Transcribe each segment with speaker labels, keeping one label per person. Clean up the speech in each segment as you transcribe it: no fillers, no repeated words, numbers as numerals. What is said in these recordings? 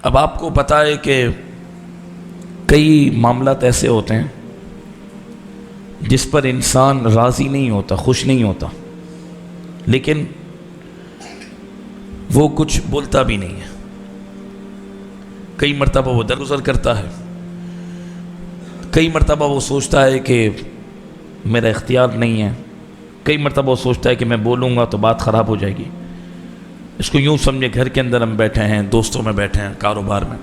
Speaker 1: اب آپ کو پتہ ہے کہ کئی معاملات ایسے ہوتے ہیں جس پر انسان راضی نہیں ہوتا، خوش نہیں ہوتا، لیکن وہ کچھ بولتا بھی نہیں ہے. کئی مرتبہ وہ درگزر کرتا ہے، کئی مرتبہ وہ سوچتا ہے کہ میرا اختیار نہیں ہے، کئی مرتبہ وہ سوچتا ہے کہ میں بولوں گا تو بات خراب ہو جائے گی. اس کو یوں سمجھے گھر کے اندر ہم بیٹھے ہیں، دوستوں میں بیٹھے ہیں، کاروبار میں،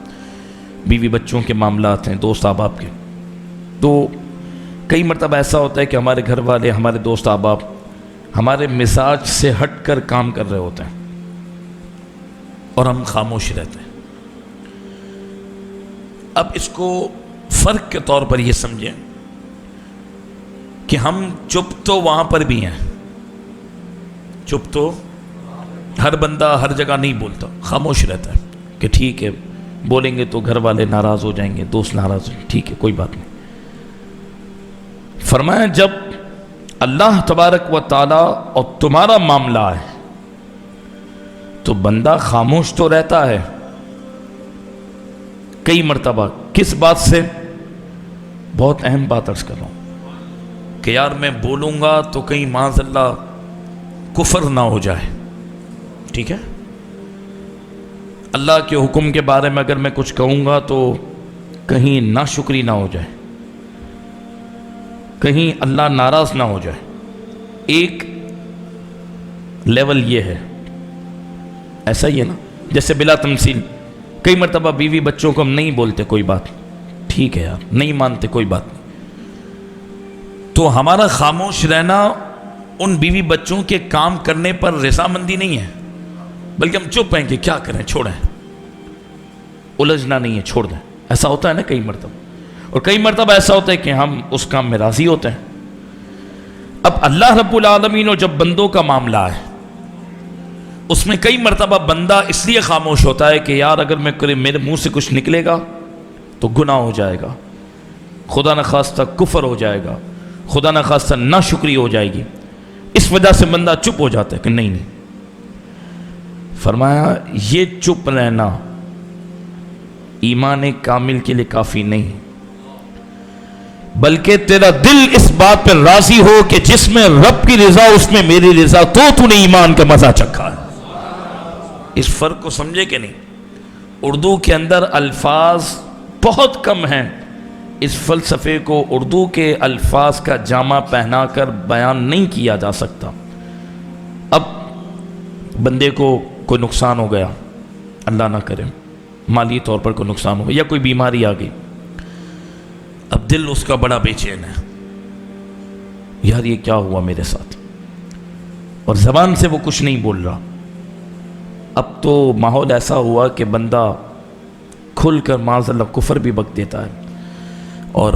Speaker 1: بیوی بچوں کے معاملات ہیں، دوست احباب کے. تو کئی مرتبہ ایسا ہوتا ہے کہ ہمارے گھر والے، ہمارے دوست احباب ہمارے مزاج سے ہٹ کر کام کر رہے ہوتے ہیں اور ہم خاموش رہتے ہیں. اب اس کو فرق کے طور پر یہ سمجھیں کہ ہم چپ تو وہاں پر بھی ہیں، چپ تو ہر بندہ ہر جگہ نہیں بولتا، خاموش رہتا ہے کہ ٹھیک ہے بولیں گے تو گھر والے ناراض ہو جائیں گے، دوست ناراض ہو جائیں گے، ٹھیک ہے کوئی بات نہیں. فرمایا جب اللہ تبارک و تعالی اور تمہارا معاملہ ہے تو بندہ خاموش تو رہتا ہے. کئی مرتبہ کس بات سے؟ بہت اہم بات عرض کر رہا ہوں کہ یار میں بولوں گا تو کہیں معاذ اللہ کفر نہ ہو جائے، ٹھیک ہے، اللہ کے حکم کے بارے میں اگر میں کچھ کہوں گا تو کہیں ناشکری نہ ہو جائے، کہیں اللہ ناراض نہ ہو جائے. ایک لیول یہ ہے، ایسا ہی ہے نا، جیسے بلا تمثیل کئی مرتبہ بیوی بچوں کو ہم نہیں بولتے کوئی بات، ٹھیک ہے یار نہیں مانتے کوئی بات نہیں، تو ہمارا خاموش رہنا ان بیوی بچوں کے کام کرنے پر رضامندی نہیں ہے، بلکہ ہم چپ ہیں کہ کیا کریں، چھوڑیں، الجھنا نہیں ہے، چھوڑ دیں. ایسا ہوتا ہے نا کئی مرتبہ. اور کئی مرتبہ ایسا ہوتا ہے کہ ہم اس کام میں راضی ہوتے ہیں. اب اللہ رب العالمین اور جب بندوں کا معاملہ ہے اس میں کئی مرتبہ بندہ اس لیے خاموش ہوتا ہے کہ یار اگر میرے منہ سے کچھ نکلے گا تو گناہ ہو جائے گا، خدا نخواستہ کفر ہو جائے گا، خدا نخواستہ ناشکری ہو جائے گی. اس وجہ سے بندہ چپ ہو جاتا ہے کہ نہیں. فرمایا یہ چپ رہنا ایمان کامل کے لیے کافی نہیں، بلکہ تیرا دل اس بات پر راضی ہو کہ جس میں رب کی رضا اس میں میری رضا، تو نے ایمان کا مزہ چکھا ہے. اس فرق کو سمجھے کہ نہیں؟ اردو کے اندر الفاظ بہت کم ہیں. اس فلسفے کو اردو کے الفاظ کا جامع پہنا کر بیان نہیں کیا جا سکتا. اب بندے کو کوئی نقصان ہو گیا، اللہ نہ کرے مالی طور پر کوئی نقصان ہو گیا یا کوئی بیماری آ گئی، اب دل اس کا بڑا بے چین ہے، یار یہ کیا ہوا میرے ساتھ، اور زبان سے وہ کچھ نہیں بول رہا. اب تو ماحول ایسا ہوا کہ بندہ کھل کر معاذ اللہ کفر بھی بک دیتا ہے. اور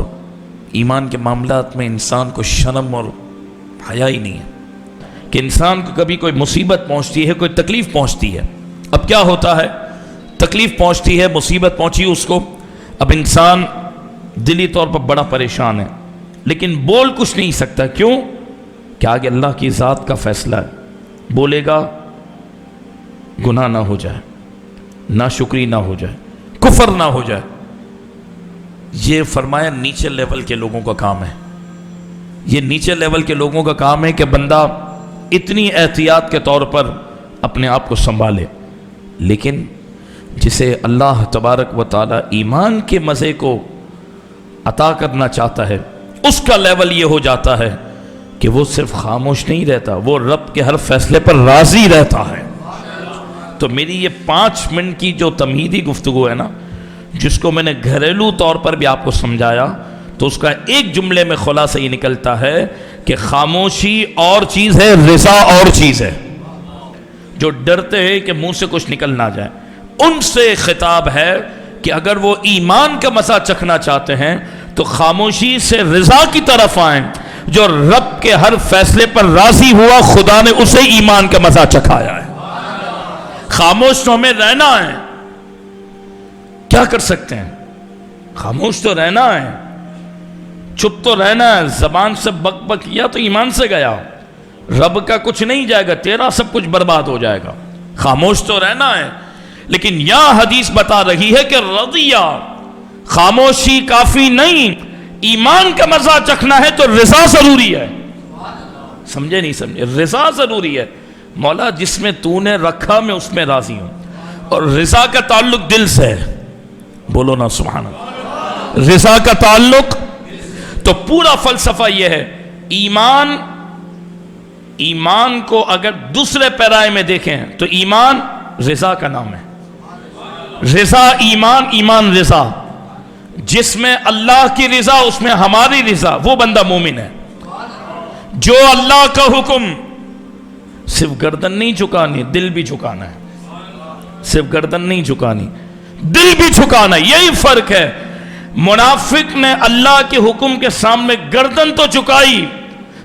Speaker 1: ایمان کے معاملات میں انسان کو شرم اور حیا ہی نہیں ہے کہ انسان کو کبھی کوئی مصیبت پہنچتی ہے، کوئی تکلیف پہنچتی ہے. اب کیا ہوتا ہے، تکلیف پہنچتی ہے، مصیبت پہنچی اس کو، اب انسان دلی طور پر بڑا پریشان ہے لیکن بول کچھ نہیں سکتا. کیوں؟ کہ آگے اللہ کی ذات کا فیصلہ ہے، بولے گا گناہ نہ ہو جائے، ناشکری نہ ہو جائے، کفر نہ ہو جائے. یہ فرمایا نیچے لیول کے لوگوں کا کام ہے. یہ نیچے لیول کے لوگوں کا کام ہے کہ بندہ اتنی احتیاط کے طور پر اپنے آپ کو سنبھالے. لیکن جسے اللہ تبارک و تعالی ایمان کے مزے کو عطا کرنا چاہتا ہے اس کا لیول یہ ہو جاتا ہے کہ وہ صرف خاموش نہیں رہتا، وہ رب کے ہر فیصلے پر راضی رہتا ہے. تو میری یہ 5 منٹ کی جو تمہیدی گفتگو ہے نا، جس کو میں نے گھریلو طور پر بھی آپ کو سمجھایا، تو اس کا ایک جملے میں خلاصہ یہ نکلتا ہے کہ خاموشی اور چیز ہے، رضا اور چیز ہے. جو ڈرتے ہیں کہ منہ سے کچھ نکل نہ جائے ان سے خطاب ہے کہ اگر وہ ایمان کا مزہ چکھنا چاہتے ہیں تو خاموشی سے رضا کی طرف آئیں. جو رب کے ہر فیصلے پر راضی ہوا خدا نے اسے ایمان کا مزہ چکھایا ہے. خاموش تو ہمیں رہنا ہے، کیا کر سکتے ہیں، خاموش تو رہنا ہے، چپ تو رہنا ہے. زبان سے بک بک کیا تو ایمان سے گیا، رب کا کچھ نہیں جائے گا، تیرا سب کچھ برباد ہو جائے گا. خاموش تو رہنا ہے لیکن یہاں حدیث بتا رہی ہے کہ رضیہ، خاموشی کافی نہیں، ایمان کا مزہ چکھنا ہے تو رضا ضروری ہے. سمجھے نہیں سمجھے؟ رضا ضروری ہے. مولا جس میں تو نے رکھا میں اس میں راضی ہوں. اور رضا کا تعلق دل سے ہے. بولو نا سبحان اللہ. رضا کا تعلق، تو پورا فلسفہ یہ ہے. ایمان کو اگر دوسرے پیرائے میں دیکھیں تو ایمان رضا کا نام ہے. رضا ایمان، ایمان رضا. جس میں اللہ کی رضا اس میں ہماری رضا، وہ بندہ مومن ہے. جو اللہ کا حکم، صرف گردن نہیں جھکانی، دل بھی جھکانا ہے. صرف گردن نہیں جھکانی، دل بھی جھکانا ہے. یہی فرق ہے. منافق نے اللہ کے حکم کے سامنے گردن تو جھکائی،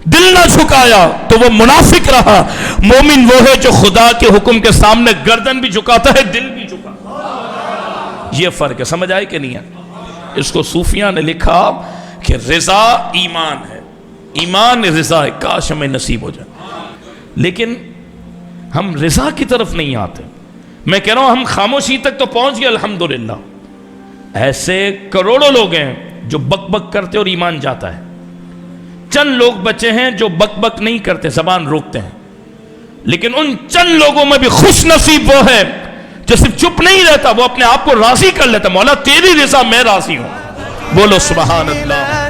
Speaker 1: دل نہ جھکایا تو وہ منافق رہا. مومن وہ ہے جو خدا کے حکم کے سامنے گردن بھی جھکاتا ہے، دل بھی جھکاتا. یہ فرق ہے. سمجھ آئی کہ نہیں ہے؟ اس کو صوفیاء نے لکھا کہ رضا ایمان ہے، ایمان رضا ہے. کاش ہمیں نصیب ہو جائے. لیکن ہم رضا کی طرف نہیں آتے. میں کہہ رہا ہوں ہم خاموشی تک تو پہنچ گئے الحمدللہ. ایسے کروڑوں لوگ ہیں جو بک بک کرتے اور ایمان جاتا ہے. چند لوگ بچے ہیں جو بک بک نہیں کرتے، زبان روکتے ہیں. لیکن ان چند لوگوں میں بھی خوش نصیب وہ ہے جو صرف چپ نہیں رہتا، وہ اپنے آپ کو راضی کر لیتا. مولا تیری رضا میں راضی ہوں. بولو سبحان اللہ.